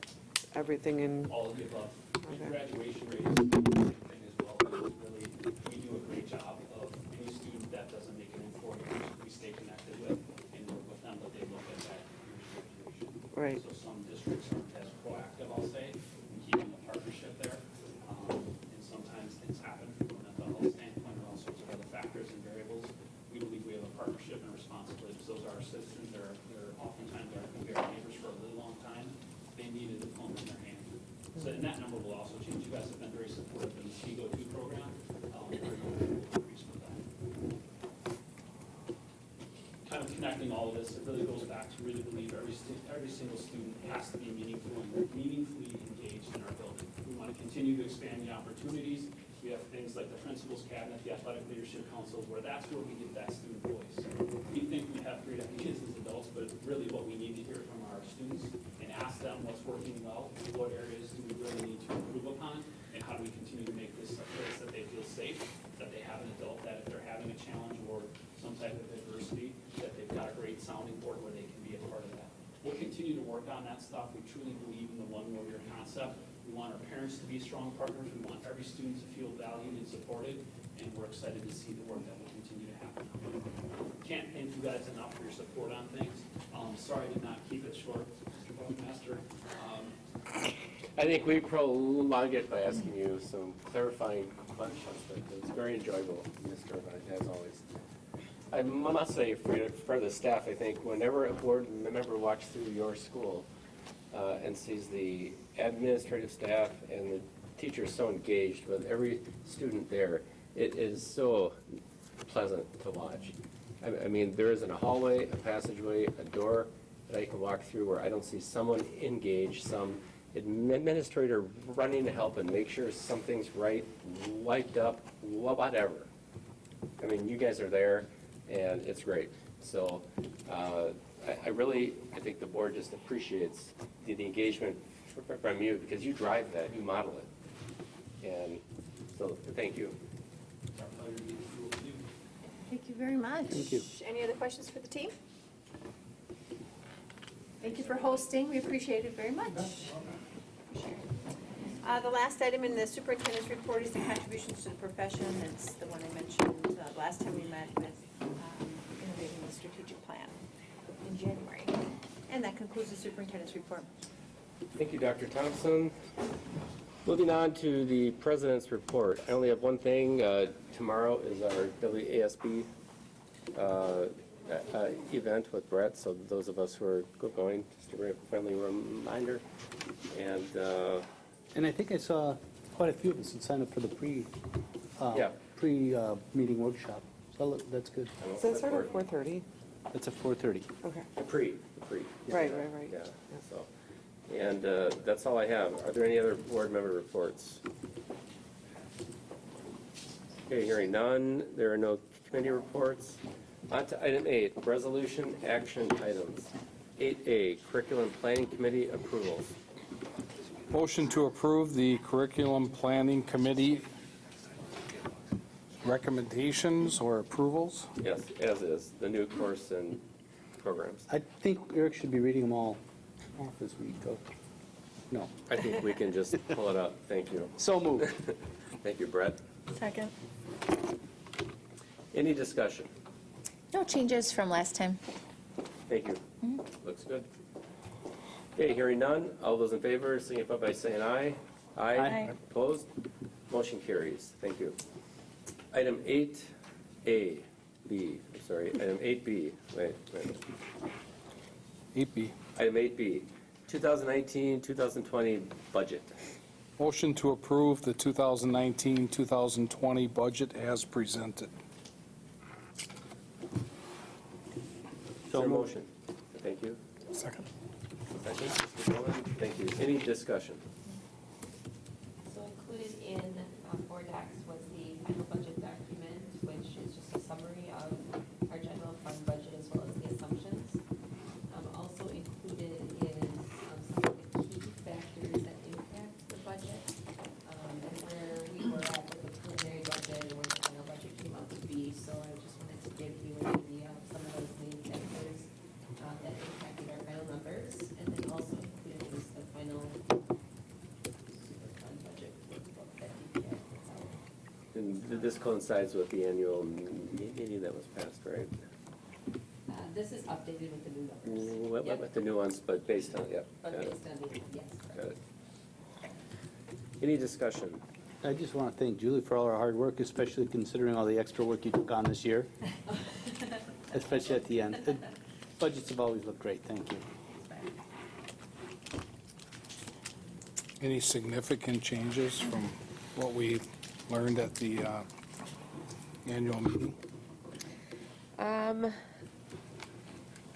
everything in? All of the above. Okay. Graduation rate is a big thing as well, because really, we do a great job of any student that doesn't make it in 4 years, we stay connected with and work with them, but they look at that year's graduation. Right. So some districts aren't as proactive, I'll say, in keeping the partnership there. And sometimes things happen from a mental health standpoint or all sorts of other factors and variables. We believe we have a partnership and responsibility, because those are our citizens, they're oftentimes our neighbors for a really long time. They need a diploma in their hand. So, and that number will also change. You guys have been very supportive in the SPIGO 2 program. Increase with that. Kind of connecting all of this, it really goes back to really believe every single student has to be meaningfully engaged in our building. We want to continue to expand the opportunities. We have things like the Principals Cabinet, the Athletic Leadership Council, where that's where we get that student voice. We think we have great ideas as adults, but really what we need to hear from our students and ask them what's working well, what areas do we really need to improve upon, and how do we continue to make this a place that they feel safe, that they have an adult that if they're having a challenge or some type of adversity, that they've got a great sounding board where they can be a part of that. We'll continue to work on that stuff. We truly believe in the one warrior concept. We want our parents to be strong partners. We want every student to feel valued and supported, and we're excited to see the work that will continue to happen. Can't thank you guys enough for your support on things. Sorry I did not keep it short, Mr. Buckmaster. I think we prolonged it by asking you some clarifying questions, but it was very enjoyable, Mr. Irvine, as always. I must say, for the staff, I think whenever a board member walks through your school and sees the administrative staff and the teachers so engaged with every student there, it is so pleasant to watch. I mean, there isn't a hallway, a passageway, a door that I can walk through where I don't see someone engaged, some administrator running to help and make sure something's right, wiped up, whatever. I mean, you guys are there, and it's great. So I think the board just appreciates the engagement from you, because you drive that, you model it. And so, thank you. It's our pleasure to be with you. Thank you very much. Thank you. Any other questions for the team? Thank you for hosting, we appreciate it very much. The last item in the superintendent's report is the contributions to the profession. It's the one I mentioned last time we met with innovating the strategic plan in January. And that concludes the superintendent's report. Thank you, Dr. Thompson. Moving on to the president's report. I only have one thing. Tomorrow is our WASB event with Brett, so those of us who are going, just a very friendly reminder. And I think I saw quite a few of us that signed up for the Yeah. pre-meeting workshop. So that's good. Does that start at 4:30? That's at 4:30. Okay. The pre. Right. Yeah, so, and that's all I have. Are there any other board member reports? Okay, hearing none, there are no committee reports. On to item 8, resolution action items. 8A, curriculum planning committee approvals. Motion to approve the curriculum planning committee recommendations or approvals. Yes, as is, the new course and programs. I think Eric should be reading them all off this week, though. No. I think we can just pull it up. Thank you. So moved. Thank you, Brett. Second. Any discussion? No changes from last time. Thank you. Looks good. Okay, hearing none. All those in favor signify by saying aye. Aye. Opposed? Motion carries. Thank you. Item 8A, B, I'm sorry, item 8B, wait. 8B. Item 8B, 2019-2020 budget. Motion to approve the 2019-2020 budget as presented. Is there a motion? Thank you. Second. Second, Mr. Nolan. Thank you. Any discussion? So included in board docs was the final budget document, which is just a summary of our general fund budget as well as the assumptions. Also included is some of the key factors that impact the budget, and where we were at with the preliminary budget and where the final budget came out to be. So I just wanted to give you an idea of some of those main factors that impacted our final numbers, and then also included is the final super fund budget workbook that DPI puts out. And this coincides with the annual meeting that was passed, right? This is updated with the new numbers. With the nuance, but based on, yeah. But got it. based on the, yes, Got correct. it. Any discussion? I just want to thank Julie for all her hard work, especially considering all the extra work you took on this year, especially at the end. The budgets have always looked great. Thank you. Any significant changes from what we learned at the annual meeting?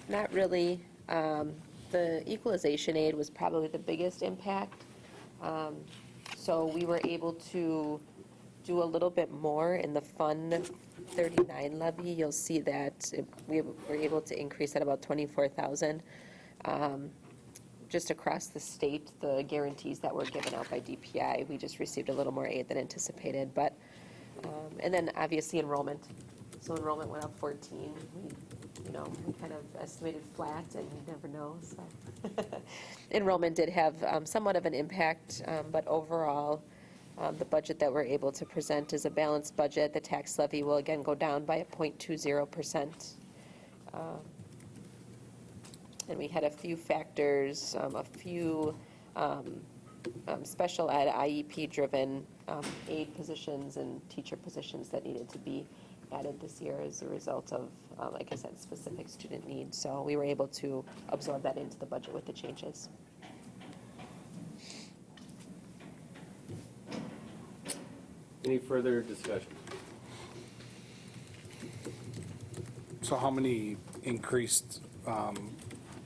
Not really. The equalization aid was probably the biggest impact. So we were able to do a little bit more in the Fund 39 levy. You'll see that we were able to increase at about 24,000. Just across the state, the guarantees that were given out by DPI, we just received a little more aid than anticipated. But, and then obviously enrollment. So enrollment went up 14. We kind of estimated flat, and you never know, so. Enrollment did have somewhat of an impact, but overall, the budget that we're able to present is a balanced budget. The tax levy will again go down by 0.20%. And we had a few factors, a few special ed IEP-driven aid positions and teacher positions that needed to be added this year as a result of, like I said, specific student needs. So we were able to absorb that into the budget with the changes. Any further discussion? So how many increased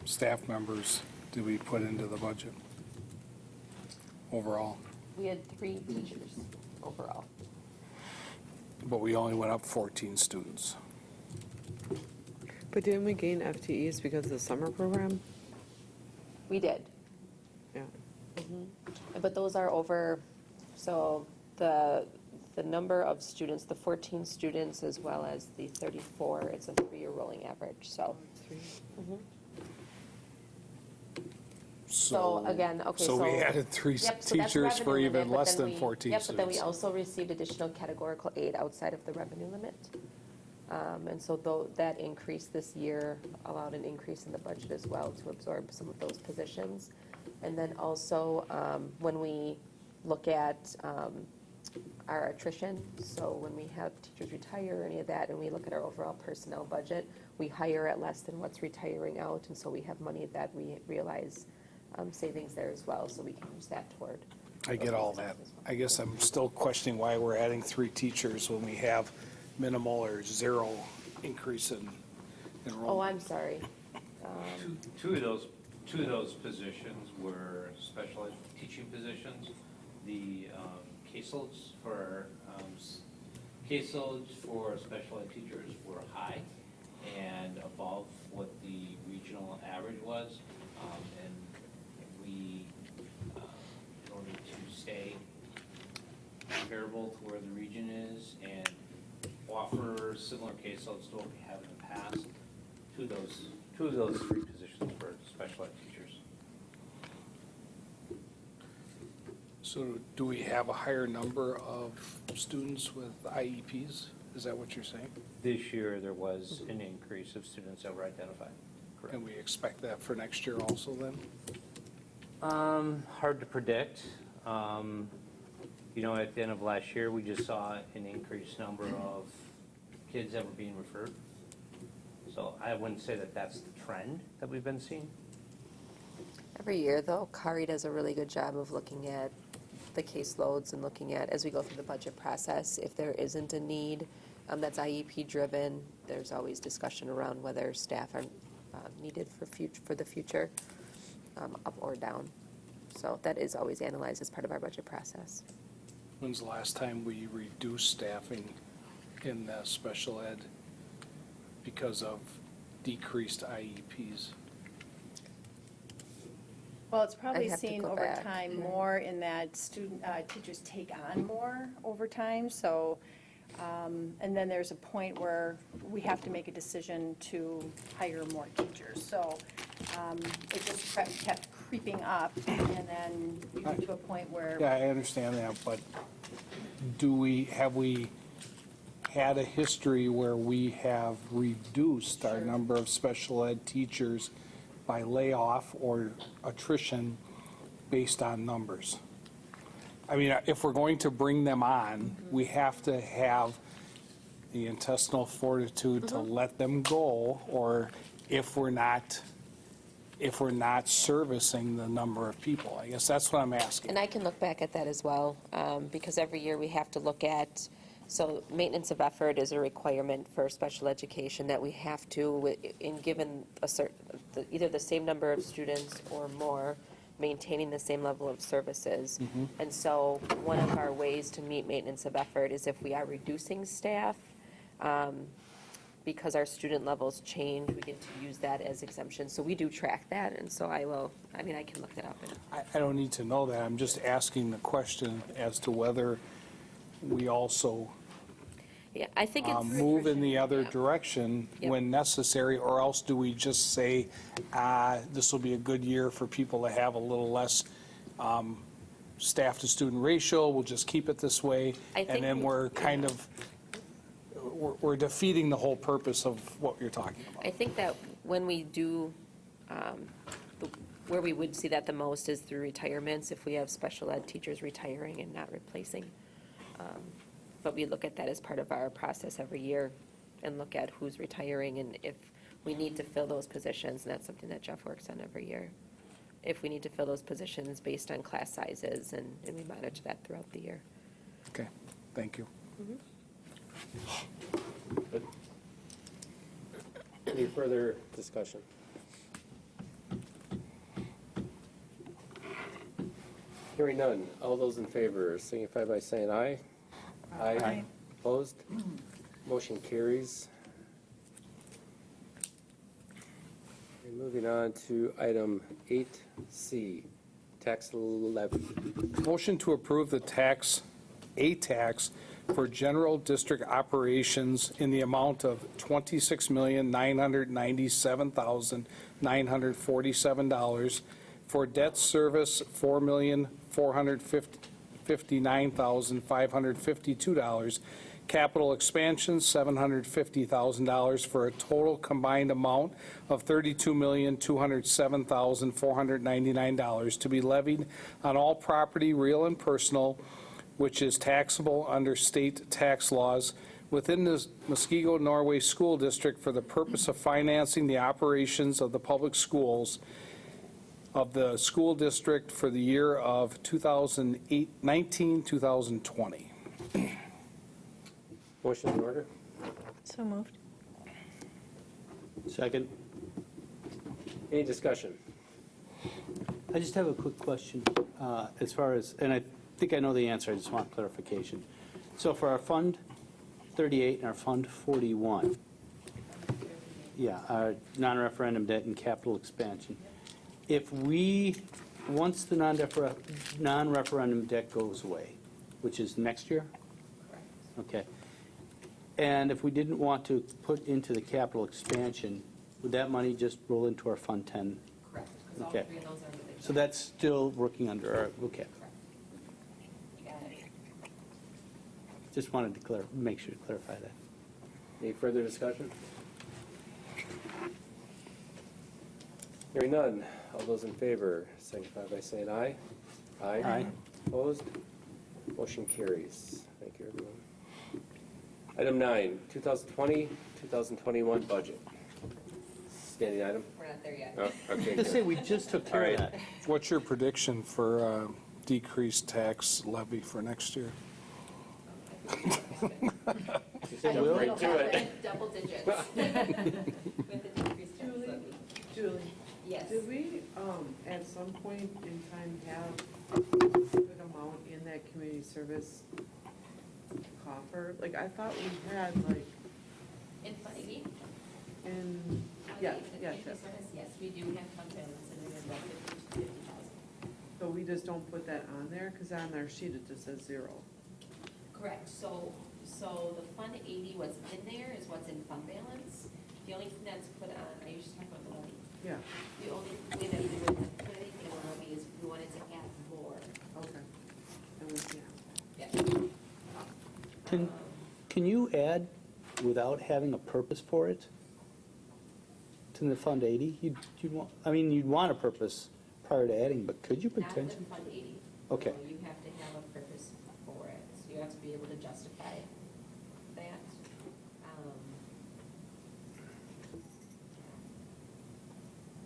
staff members did we put into the budget overall? We had 3 teachers overall. But we only went up 14 students. But didn't we gain FTEs because of the summer program? We did. Yeah. But those are over, so the number of students, the 14 students as well as the 34, it's a 3-year rolling average, so. So again, okay, so. So we added three Yep, so that's teachers for revenue even limit, but less then than we- 14 Yep, but then we students. also received additional categorical aid outside of the revenue limit. And so that increase this year allowed an increase in the budget as well to absorb some of those positions. And then also, when we look at our attrition, so when we have teachers retire or any of that, and we look at our overall personnel budget, we hire at less than what's retiring out, and so we have money that we realize savings there as well, so we can use that toward. I get all that. I guess I'm still questioning why we're adding 3 teachers when we have minimal or zero increase in enrollment. Oh, I'm sorry. Two of those positions were special ed teaching positions. The caseloads for special ed teachers were high and above what the regional average was. And we, in order to stay comparable to where the region is and offer similar caseloads to what we have in the past, two of those 3 positions were special ed teachers. So do we have a higher number of students with IEPs? Is that what you're saying? This year, there was an increase of students that were identified. Correct. And we expect that for next year also then? Hard to predict. You know, at the end of last year, we just saw an increased number of kids that were being referred. So I wouldn't say that that's the trend that we've been seeing. Every year, though, Kari does a really good job of looking at the caseloads and looking at, as we go through the budget process, if there isn't a need that's IEP driven, there's always discussion around whether staff are needed for the future, up or down. So that is always analyzed as part of our budget process. When's the last time we reduced staffing in the special ed because of decreased IEPs? Well, it's probably I'd have to seen go over back. time more in that teachers take on more over time, so, and then there's a point where we have to make a decision to hire more teachers. So it just kept creeping up, and then you get to a point where. Yeah, I understand that, but have we had a history where we have reduced our number of special ed teachers by layoff or attrition based on numbers? I mean, if we're going to bring them on, we have to have the intestinal fortitude to let them go, or if we're not servicing the number of people. I guess that's what I'm asking. And I can look back at that as well, because every year we have to look at, so maintenance of effort is a requirement for special education that we have to, in given either the same number of students or more, maintaining the same level of services. And so one of our ways to meet maintenance of effort is if we are reducing staff, because our student levels change, we get to use that as exemption. So we do track that, and so I can look it up. I don't need to know that. I'm just asking the question as to whether we also Yeah, I think it's. move in the other direction Yep. when necessary, or else do we just say, this will be a good year for people to have a little less staff-to-student ratio, we'll just keep it this way, I think and then we- we're kind of, we're defeating the whole purpose of what you're talking about. I think that when we do, where we would see that the most is through retirements, if we have special ed teachers retiring and not replacing. But we look at that as part of our process every year and look at who's retiring and if we need to fill those positions, and that's something that Jeff works on every year. If we need to fill those positions based on class sizes, and we monitor that throughout the year. Okay, thank you. Any further discussion? Hearing none. All those in favor signify by saying aye. Aye. Opposed? Motion carries. Okay, moving on to item 8C, tax levy. Motion to approve the tax for general district operations in the amount of $26,997,947. For debt service, $4,459,552. Capital expansion, $750,000, for a total combined amount of $32,207,499 to be levied on all property, real and personal, which is taxable under state tax laws within the Muskego Norway School District for the purpose of financing the operations of the public schools of the school district for the year of 2019-2020. Motion in order. So moved. Second. Any discussion? I just have a quick question as far as, and I think I know the answer, I just want clarification. So for our Fund 38 and our Fund 41, our non-referendum debt and capital expansion, if we, once the non-referendum debt goes away, which is next year? Okay. And if we didn't want to put into the capital expansion, would that money just roll into our Fund 10? Correct, because all Okay. three of those are related. So that's still working under our, okay. You got it. Just wanted to make sure to clarify that. Any further discussion? Hearing none. All those in favor signify by saying aye. Aye. Opposed? Motion carries. Thank you, everyone. Item 9, 2020-2021 budget. Standing item? We're not there yet. Oh, okay. Just say good. we just took All care right. of that. What's your prediction for decreased tax levy for next year? Jump right to it. Double digits. With the decreased tax levy. Julie, Yes. did we, at some point in time have a good amount in that community service coffer? Like, I thought we had, like, In Fund 80? in, yeah, yeah, Yes, we do have fund balance and we have about 50,000. so we just don't put that on there? Because on our sheet it just says 0. Correct, so the Fund 80, what's in there is what's in fund balance. The only thing that's put on, are you just talking about the levy? Yeah, The only way that we would put anything on the levy is we wanted to add more. okay. And we, yeah. Yeah. Can you add without having a purpose for it to the Fund 80? You'd want, I mean, you'd want a purpose prior to adding, but could you Not potentially? with Fund 80. Okay. So you have to have a purpose for it. So you have to be able to justify that.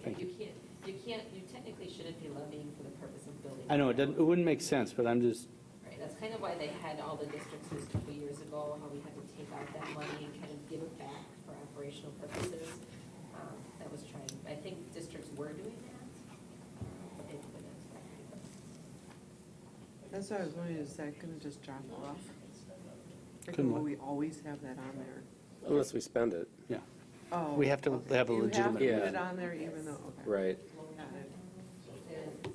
Thank you. You technically shouldn't be levying for the purpose of building. I know, it wouldn't make sense, but I'm just, Right, that's kind of why they had all the districts a couple years ago, how we had to take out that money and kind of give it back for operational purposes. That was trying, I think districts were doing that, but they didn't. That's what I was wondering, is that gonna just drop off? Like, Couldn't will what? we always have that on there? Unless we spend it. yeah. Oh. We have to okay. have a You have legitimate to put reason. it on there even though, okay. Right. Got it.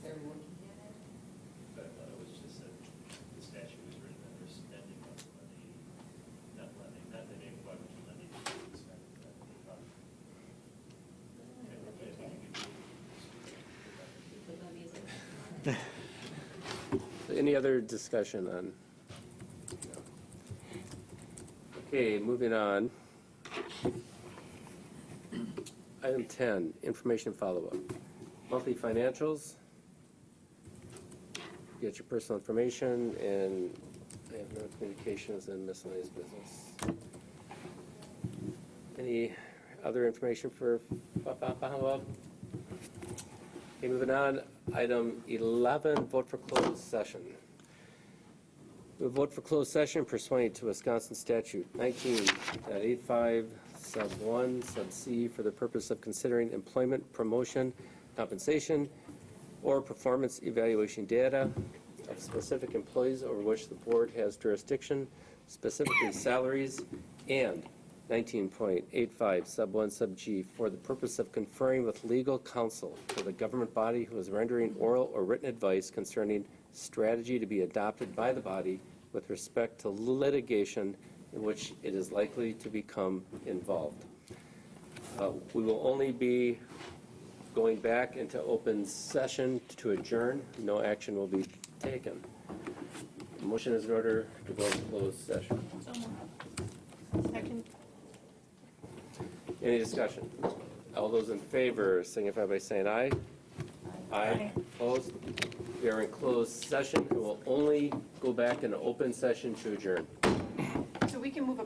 They're looking at it. But I thought it was just that the statute was written that they're spending up the money, not lending, not that anybody was lending, they were spending that money. The levy is Any other discussion on? Okay, moving on. Item 10, information follow-up. Monthly financials. Get your personal information, and I have no communications and miscellaneous business. Any other information for follow-up? Okay, moving on. Item 11, vote for closed session. We'll vote for closed session pursuant to Wisconsin statute 19.85, sub 1, sub C, for the purpose of considering employment, promotion, compensation, or performance evaluation data of specific employees over which the board has jurisdiction, specifically salaries, and 19.85, sub 1, sub G, for the purpose of conferring with legal counsel for the government body who is rendering oral or written advice concerning strategy to be adopted by the body with respect to litigation in which it is likely to become involved. We will only be going back into open session to adjourn. No action will be taken. Motion is in order to go into closed session. Second. Any discussion? All those in favor signify by saying aye. Aye. Opposed? We are in closed session and will only go back into open session to adjourn. So we can move